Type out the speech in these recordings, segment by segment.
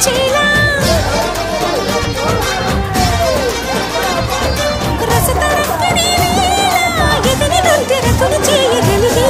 పంచేలా రసతరంగని వేళ ఎదిరి నందిరకులు చేయగలిగే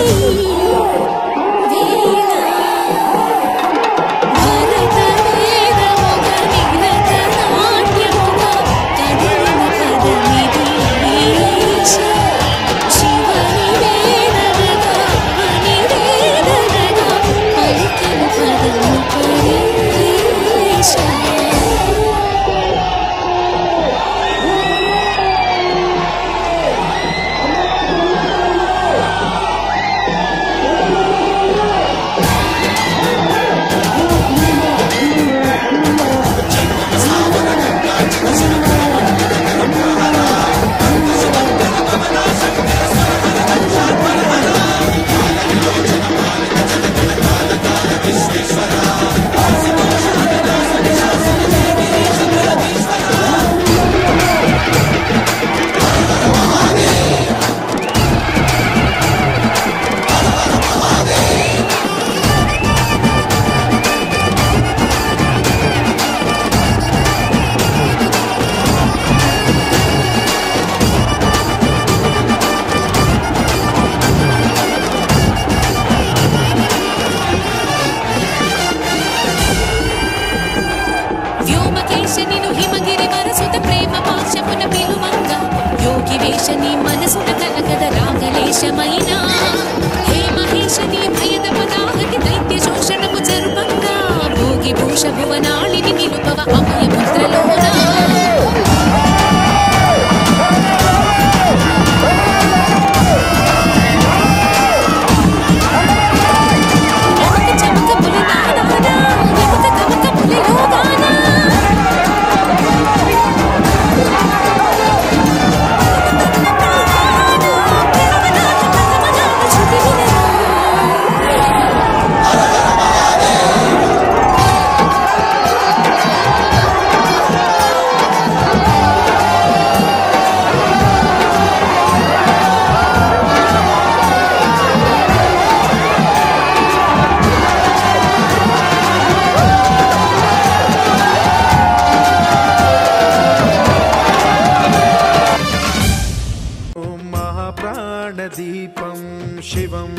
दीपं शिवं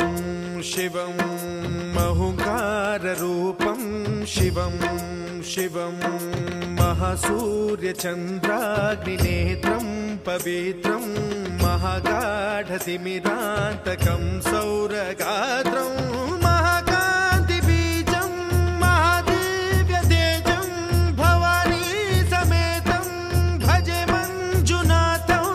शिवं महुकाररूपं शिवं शिवं महासूर्यचन्द्राग्निनेत्रं पवित्रं महागाढतिमिरान्तकं सौरगात्रं महाकान्तिबीजं महादिव्यतेजं भवानी समेतं भजे मञ्जुनाथं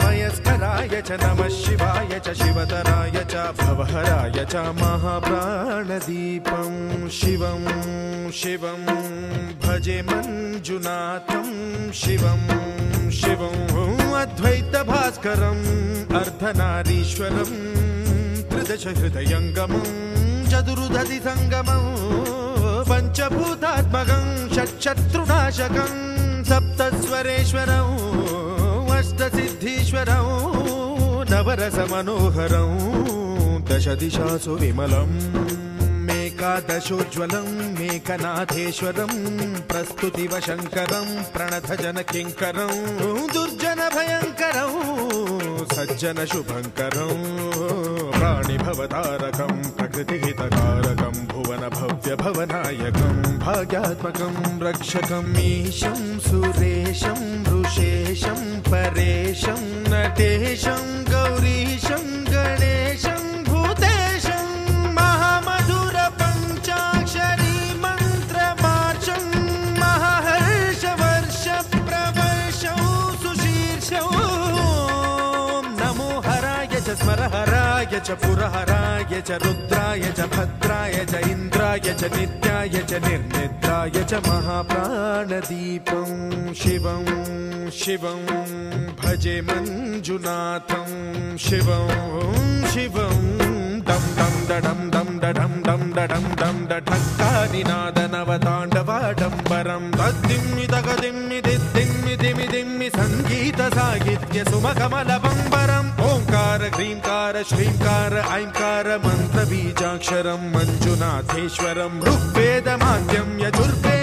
मयस्कराय च नमः शिवाय च शिवतराय च भवहराय च महाप्राणदीपं शिवं शिवं भजे मञ्जुनाथं शिवं शिवं अद्वैतभास्करम् अर्धनारीश्वरं त्रिदशहृदयङ्गमं चतुर्दधि संगमं पञ्चभूतात्मकं षट्शत्रुनाशकं सप्तस्वरेश्वरं अष्टसिद्धीश्वरं नवरसमनोहरं दशदिशासु विमलं मेकादशोज्ज्वलं मेकनाथेश्वरं प्रस्तुतिवशङ्करं प्रणतजनकिङ्करं दुर्जनभयङ्करं सज्जनशुभङ्करं प्राणिभवतारकं प्रकृतिहितकारकं भुवनभव्यभवनायकं भाग्यात्मकं रक्षकम् ईशं सुरेशं ऋषेशं परेशं नटेशं गौरीशं गणेशं भूतेशं महामधुर पञ्चाक्षरी मन्त्रमार्चं महाहर्षवर्ष प्रवर्षं सुशीर्षं नमो हराय च स्मरहराय च पुरहराय च रुद्राय च भद्राय च इन्द्राय च नित्याय च निर्निद्राय च महाप्राणदीपं शिवं शिवं भजे मञ्जुनाथं शिवं शिवं दं दं दडं दं डडं डं डडं डं डढक्कानिनादनवताण्डवाडम्बरं तद्दिम्मि तगदिम्मि दिद्दिम्मि दिमि दिम्मि सङ्गीतसाहित्य सुमकमलबम्बरम् ओङ्कार ह्रीङ्कार श्रीङ्कार ऐङ्कार मन्त्रबीजाक्षरं मञ्जुनाथेश्वरं ऋग्वेदमाद्यं यजुर्वेद